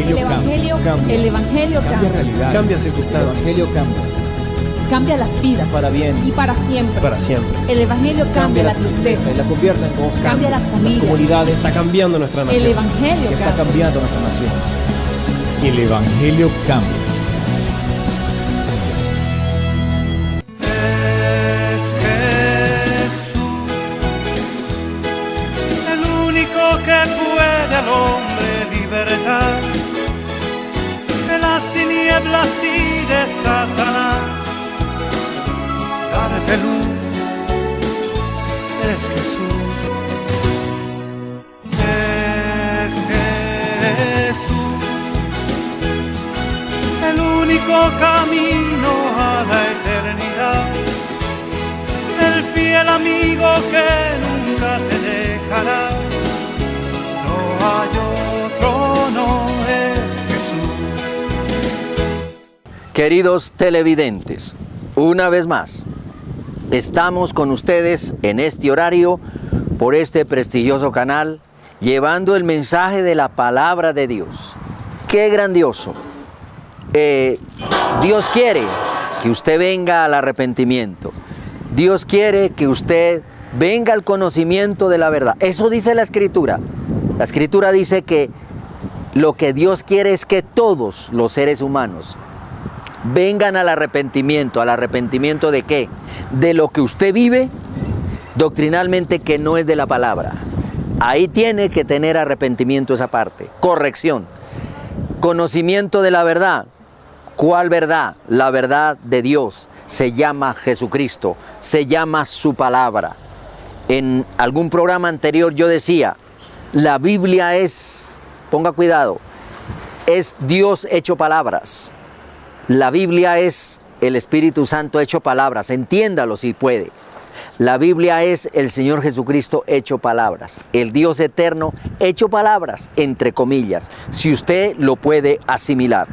Evangelio cambia. El Evangelio Cambia cambia. realidades. Cambia El circunstancias. Evangelio cambia. Cambia las vidas. Para bien. Y para siempre. Para siempre. El Evangelio cambia la tristeza. y la convierte en gozo. Cambia las familias. comunidades. Está cambiando nuestra El nación. Evangelio Está cambia. cambiando nuestra nación. El Evangelio cambia. Es Jesús, el único que puede al hombre libertar de las tinieblas y de Satanás, darte luz. Es Jesús, es Jesús, el único camino a la eternidad, el fiel amigo que nunca te dejará. No hay otro, no es Jesús. Queridos televidentes, una vez más, estamos con ustedes en este horario, por este prestigioso canal, llevando el mensaje de la palabra de Dios. ¡Qué grandioso! Dios quiere que usted venga al arrepentimiento. Dios quiere que usted venga al conocimiento de la verdad. Eso dice la Escritura. La Escritura dice que lo que Dios quiere es que todos los seres humanos vengan al arrepentimiento. ¿Al arrepentimiento de qué? De lo que usted vive doctrinalmente que no es de la palabra. Ahí tiene que tener arrepentimiento esa parte. Corrección. Conocimiento de la verdad. ¿Cuál verdad? La verdad de Dios. Se llama Jesucristo. Se llama su palabra. En algún programa anterior yo decía, la Biblia es, ponga cuidado, es Dios hecho palabras. La Biblia es el Espíritu Santo hecho palabras, entiéndalo si puede. La Biblia es el Señor Jesucristo hecho palabras, el Dios eterno hecho palabras, entre comillas, si usted lo puede asimilar.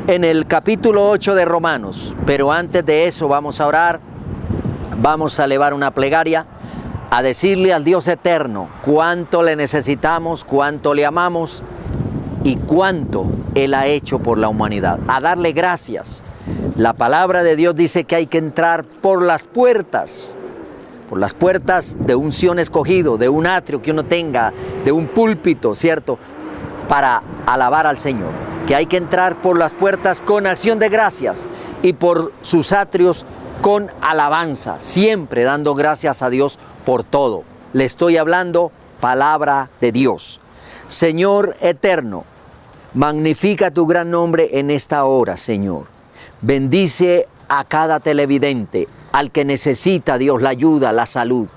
En el capítulo 8 de Romanos, pero antes de eso vamos a orar, vamos a elevar una plegaria, a decirle al Dios eterno cuánto le necesitamos, cuánto le amamos, y cuánto Él ha hecho por la humanidad, a darle gracias. La palabra de Dios dice que hay que entrar por las puertas de un Sión escogido, de un atrio que uno tenga, de un púlpito, ¿cierto? Para alabar al Señor, que hay que entrar por las puertas con acción de gracias y por sus atrios con alabanza, siempre dando gracias a Dios por todo. Le estoy hablando palabra de Dios. Señor eterno, magnifica tu gran nombre en esta hora, Señor. Bendice a cada televidente, al que necesita, Dios, la ayuda, la salud,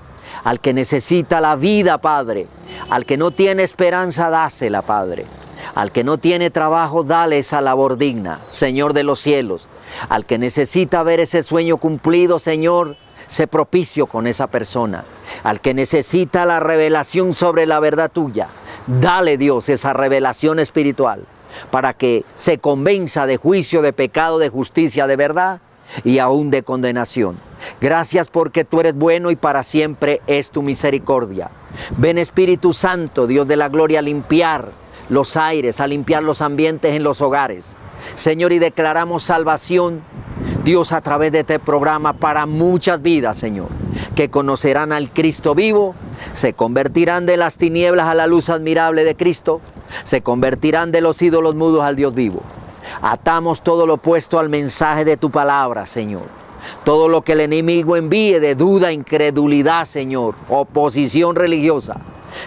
al que necesita la vida, Padre, al que no tiene esperanza, dásela, Padre, al que no tiene trabajo, dale esa labor digna, Señor de los cielos, al que necesita ver ese sueño cumplido, Señor, sé propicio con esa persona, al que necesita la revelación sobre la verdad tuya, dale, Dios, esa revelación espiritual para que se convenza de juicio, de pecado, de justicia, de verdad y aún de condenación. Gracias porque tú eres bueno y para siempre es tu misericordia. Ven Espíritu Santo, Dios de la gloria, a limpiar los aires, a limpiar los ambientes en los hogares. Señor, y declaramos salvación, Dios, a través de este programa para muchas vidas, Señor, que conocerán al Cristo vivo, se convertirán de las tinieblas a la luz admirable de Cristo, se convertirán de los ídolos mudos al Dios vivo. Atamos todo lo opuesto al mensaje de tu palabra, Señor. Todo lo que el enemigo envíe de duda, incredulidad, Señor, oposición religiosa.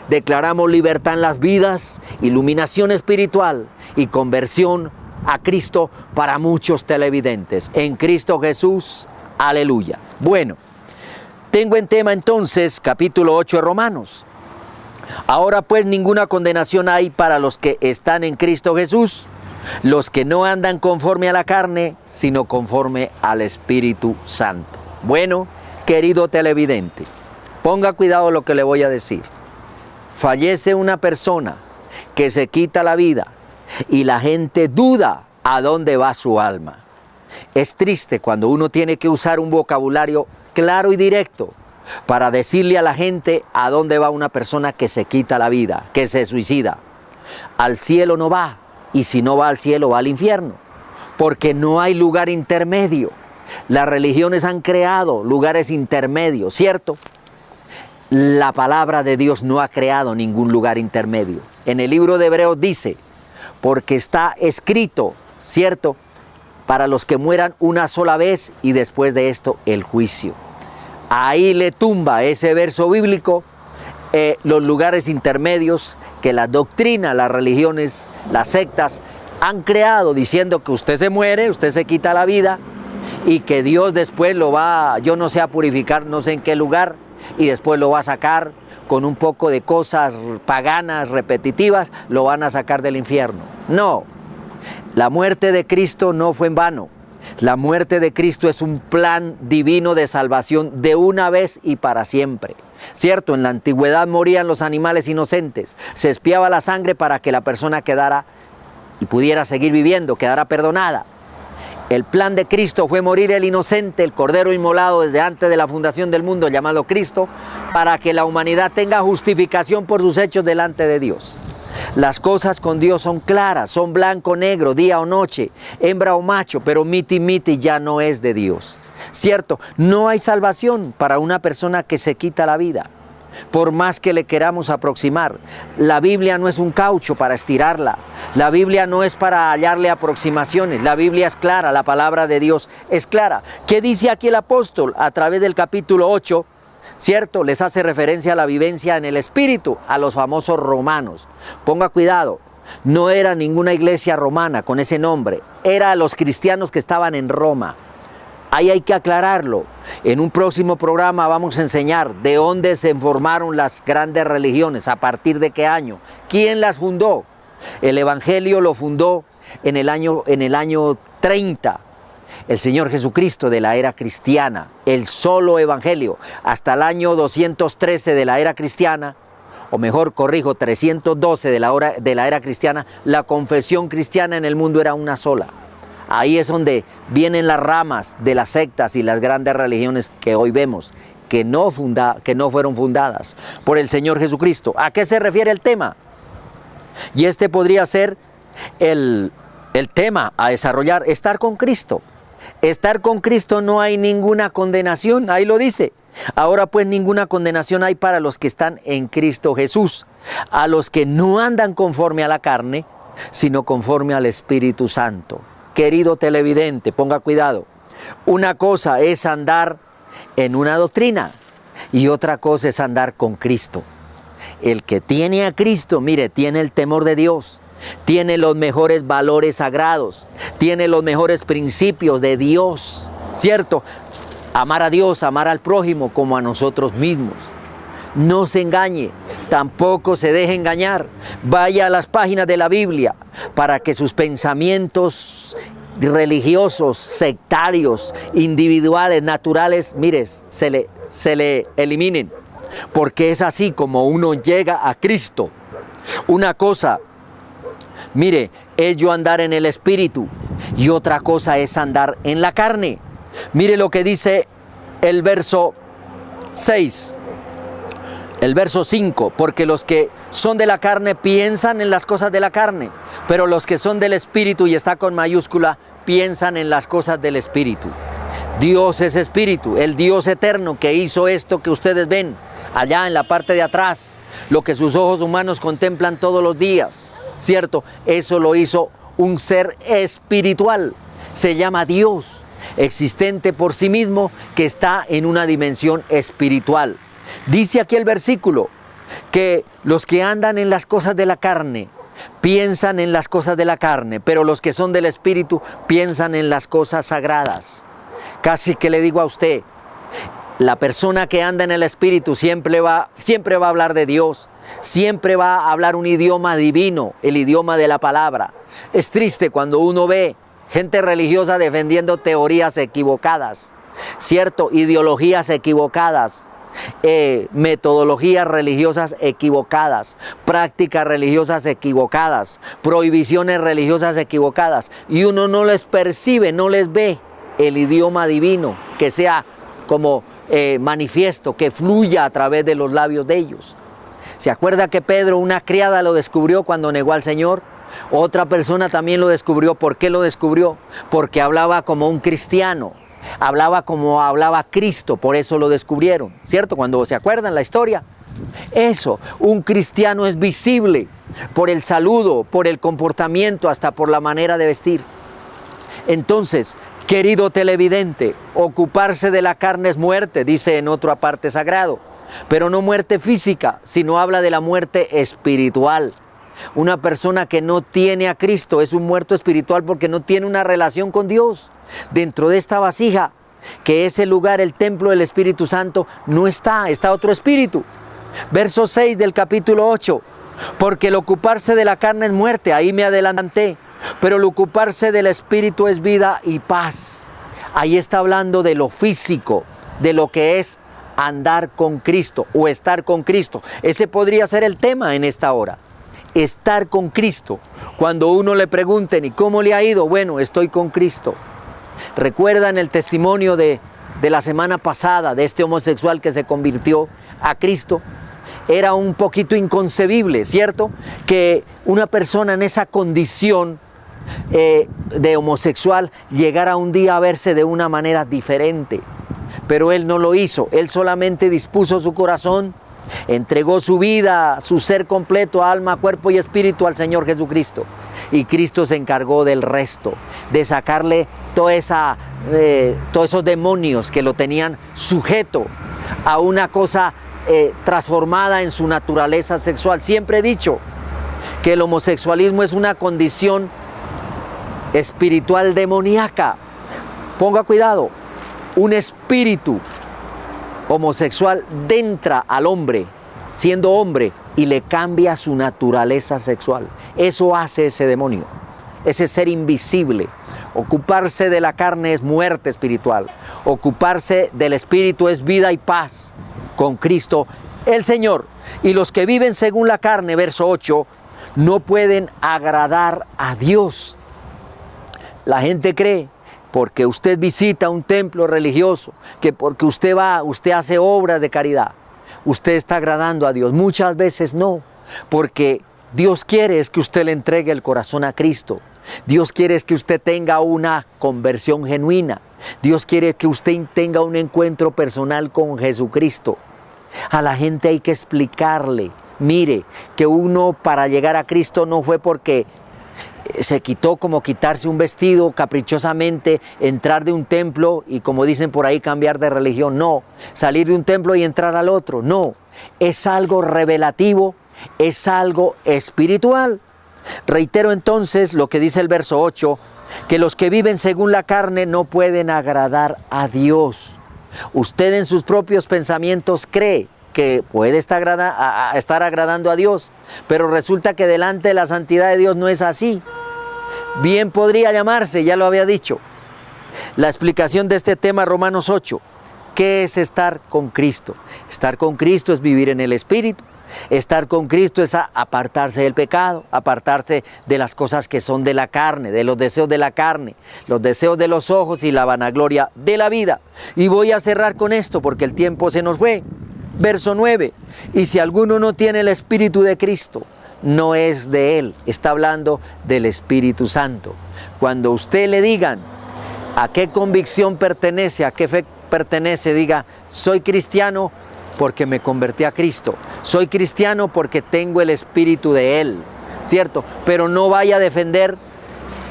Declaramos libertad en las vidas, iluminación espiritual y conversión a Cristo para muchos televidentes. En Cristo Jesús, aleluya. Bueno, tengo en tema entonces capítulo 8 de Romanos. Ahora pues ninguna condenación hay para los que están en Cristo Jesús, los que no andan conforme a la carne, sino conforme al Espíritu Santo. Bueno, querido televidente, ponga cuidado lo que le voy a decir. Fallece una persona que se quita la vida y la gente duda a dónde va su alma. Es triste cuando uno tiene que usar un vocabulario claro y directo para decirle a la gente a dónde va una persona que se quita la vida, que se suicida. Al cielo no va, y si no va al cielo, va al infierno, porque no hay lugar intermedio. Las religiones han creado lugares intermedios, ¿cierto? La palabra de Dios no ha creado ningún lugar intermedio. En el libro de Hebreos dice, porque está escrito, ¿cierto?, para los que mueran una sola vez y después de esto el juicio. Ahí le tumba ese verso bíblico los lugares intermedios que la doctrina, las religiones, las sectas han creado, diciendo que usted se muere, usted se quita la vida y que Dios después lo va, yo no sé, a purificar no sé en qué lugar, y después lo va a sacar con un poco de cosas paganas, repetitivas, lo van a sacar del infierno. No, la muerte de Cristo no fue en vano. La muerte de Cristo es un plan divino de salvación de una vez y para siempre. Cierto, en la antigüedad morían los animales inocentes, se expiaba la sangre para que la persona quedara y pudiera seguir viviendo, quedara perdonada. El plan de Cristo fue morir el inocente, el cordero inmolado desde antes de la fundación del mundo, llamado Cristo, para que la humanidad tenga justificación por sus hechos delante de Dios. Las cosas con Dios son claras, son blanco o negro, día o noche, hembra o macho, pero miti miti ya no es de Dios. Cierto, no hay salvación para una persona que se quita la vida, por más que le queramos aproximar. La Biblia no es un caucho para estirarla, la Biblia no es para hallarle aproximaciones, la Biblia es clara, la palabra de Dios es clara. ¿Qué dice aquí el apóstol a través del capítulo 8? Cierto, les hace referencia a la vivencia en el espíritu, a los famosos romanos. Ponga cuidado, no era ninguna iglesia romana con ese nombre, era los cristianos que estaban en Roma. Ahí hay que aclararlo. En un próximo programa vamos a enseñar de dónde se formaron las grandes religiones, a partir de qué año, quién las fundó. El Evangelio lo fundó en el año 30. El Señor Jesucristo de la era cristiana, el solo Evangelio, hasta el año 213 de la era cristiana, o mejor, corrijo, 312 de la era cristiana, la confesión cristiana en el mundo era una sola. Ahí es donde vienen las ramas de las sectas y las grandes religiones que hoy vemos, que no fueron fundadas por el Señor Jesucristo. ¿A qué se refiere el tema? Y este podría ser el tema a desarrollar, estar con Cristo. Estar con Cristo no hay ninguna condenación, ahí lo dice. Ahora pues ninguna condenación hay para los que están en Cristo Jesús, a los que no andan conforme a la carne, sino conforme al Espíritu Santo. Querido televidente, ponga cuidado. Una cosa es andar en una doctrina y otra cosa es andar con Cristo. El que tiene a Cristo, mire, tiene el temor de Dios. Tiene los mejores valores sagrados, tiene los mejores principios de Dios, ¿cierto? Amar a Dios, amar al prójimo como a nosotros mismos. No se engañe, tampoco se deje engañar. Vaya a las páginas de la Biblia para que sus pensamientos religiosos, sectarios, individuales, naturales, mire, se le eliminen. Porque es así como uno llega a Cristo. Una cosa, mire, es yo andar en el Espíritu y otra cosa es andar en la carne. Mire lo que dice el verso 6, el verso 5, porque los que son de la carne piensan en las cosas de la carne, pero los que son del Espíritu, y está con mayúscula, piensan en las cosas del Espíritu. Dios es Espíritu, el Dios eterno que hizo esto que ustedes ven allá en la parte de atrás, lo que sus ojos humanos contemplan todos los días. ¿Cierto? Eso lo hizo un ser espiritual, se llama Dios, existente por sí mismo, que está en una dimensión espiritual. Dice aquí el versículo que los que andan en las cosas de la carne piensan en las cosas de la carne, pero los que son del Espíritu piensan en las cosas sagradas. Casi que le digo a usted, la persona que anda en el Espíritu siempre va a hablar de Dios, siempre va a hablar un idioma divino, el idioma de la palabra. Es triste cuando uno ve gente religiosa defendiendo teorías equivocadas, ¿cierto? Ideologías equivocadas, metodologías religiosas equivocadas, prácticas religiosas equivocadas, prohibiciones religiosas equivocadas, y uno no les percibe, no les ve el idioma divino, que sea como manifiesto, que fluya a través de los labios de ellos. ¿Se acuerda que Pedro, una criada, lo descubrió cuando negó al Señor? Otra persona también lo descubrió. ¿Por qué lo descubrió? Porque hablaba como un cristiano. Hablaba como hablaba Cristo, por eso lo descubrieron, ¿cierto? Cuando se acuerdan la historia. Eso, un cristiano es visible por el saludo, por el comportamiento, hasta por la manera de vestir. Entonces, querido televidente, ocuparse de la carne es muerte, dice en otra parte sagrado, pero no muerte física, sino habla de la muerte espiritual. Una persona que no tiene a Cristo es un muerto espiritual porque no tiene una relación con Dios. Dentro de esta vasija, que es el lugar, el templo del Espíritu Santo, no está otro espíritu. Verso 6 del capítulo 8, porque el ocuparse de la carne es muerte, ahí me adelanté, pero el ocuparse del Espíritu es vida y paz. Ahí está hablando de lo físico, de lo que es andar con Cristo o estar con Cristo. Ese podría ser el tema en esta hora. Estar con Cristo. Cuando uno le pregunten, ¿y cómo le ha ido? Bueno, estoy con Cristo. ¿Recuerdan el testimonio de la semana pasada de este homosexual que se convirtió a Cristo? Era un poquito inconcebible, ¿cierto? Que una persona en esa condición de homosexual llegara un día a verse de una manera diferente. Pero él no lo hizo, él solamente dispuso su corazón, entregó su vida, su ser completo, alma, cuerpo y espíritu al Señor Jesucristo. Y Cristo se encargó del resto, de sacarle todos esos demonios que lo tenían sujeto a una cosa transformada en su naturaleza sexual. Siempre he dicho que el homosexualismo es una condición espiritual demoníaca. Ponga cuidado, un espíritu homosexual entra al hombre, siendo hombre, y le cambia su naturaleza sexual. Eso hace ese demonio, ese ser invisible. Ocuparse de la carne es muerte espiritual. Ocuparse del espíritu es vida y paz con Cristo el Señor. Y los que viven según la carne, verso 8, no pueden agradar a Dios. La gente cree, porque usted visita un templo religioso, que porque usted va, usted hace obras de caridad, usted está agradando a Dios. Muchas veces no, porque Dios quiere es que usted le entregue el corazón a Cristo. Dios quiere es que usted tenga una conversión genuina. Dios quiere que usted tenga un encuentro personal con Jesucristo. A la gente hay que explicarle, mire, que uno para llegar a Cristo no fue porque se quitó como quitarse un vestido caprichosamente, entrar de un templo y, como dicen por ahí, cambiar de religión. No, salir de un templo y entrar al otro. No, es algo revelativo, es algo espiritual. Reitero entonces lo que dice el verso 8, que los que viven según la carne no pueden agradar a Dios. Usted en sus propios pensamientos cree que puede estar agradando a Dios, pero resulta que delante de la santidad de Dios no es así. Bien podría llamarse, ya lo había dicho, la explicación de este tema, Romanos 8. ¿Qué es estar con Cristo? Estar con Cristo es vivir en el Espíritu. Estar con Cristo es apartarse del pecado, apartarse de las cosas que son de la carne, de los deseos de la carne, los deseos de los ojos y la vanagloria de la vida. Y voy a cerrar con esto porque el tiempo se nos fue. Verso 9, y si alguno no tiene el Espíritu de Cristo, no es de él. Está hablando del Espíritu Santo. Cuando usted le digan a qué convicción pertenece, a qué fe pertenece, diga, soy cristiano porque me convertí a Cristo. Soy cristiano porque tengo el Espíritu de Él, ¿cierto? Pero no vaya a defender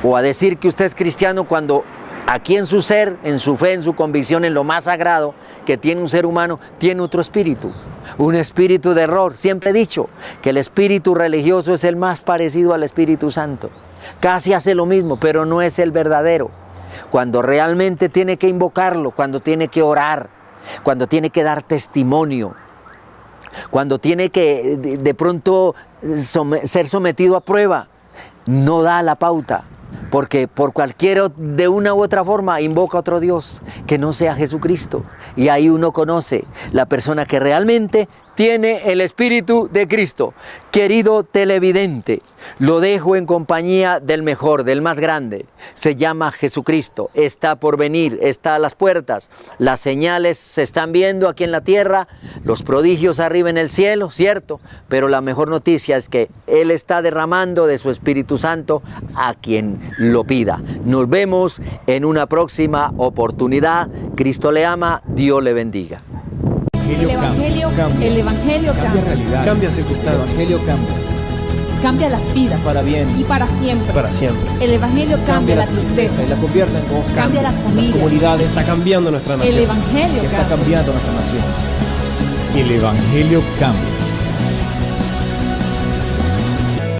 o a decir que usted es cristiano cuando aquí en su ser, en su fe, en su convicción, en lo más sagrado que tiene un ser humano, tiene otro espíritu, un espíritu de error. Siempre he dicho que el espíritu religioso es el más parecido al Espíritu Santo. Casi hace lo mismo, pero no es el verdadero. Cuando realmente tiene que invocarlo, cuando tiene que orar, cuando tiene que dar testimonio, cuando tiene que de pronto ser sometido a prueba, no da la pauta. Porque por de una u otra forma invoca a otro Dios que no sea Jesucristo. Y ahí uno conoce la persona que realmente tiene el Espíritu de Cristo. Querido televidente, lo dejo en compañía del mejor, del más grande. Se llama Jesucristo, está por venir, está a las puertas. Las señales se están viendo aquí en la tierra, los prodigios arriba en el cielo, cierto, pero la mejor noticia es que Él está derramando de su Espíritu Santo a quien lo pida. Nos vemos en una próxima oportunidad. Cristo le ama, Dios le bendiga. El Evangelio cambia. El Evangelio Cambia cambia. realidades. Cambia El circunstancias. Evangelio cambia. Cambia las vidas. Para bien, Y para siempre. para siempre. El Evangelio cambia la tristeza. y la convierte en gozo. Cambia las familias. comunidades. Está cambiando nuestra nación. El Evangelio Está cambia. cambiando nuestra nación. El Evangelio cambia.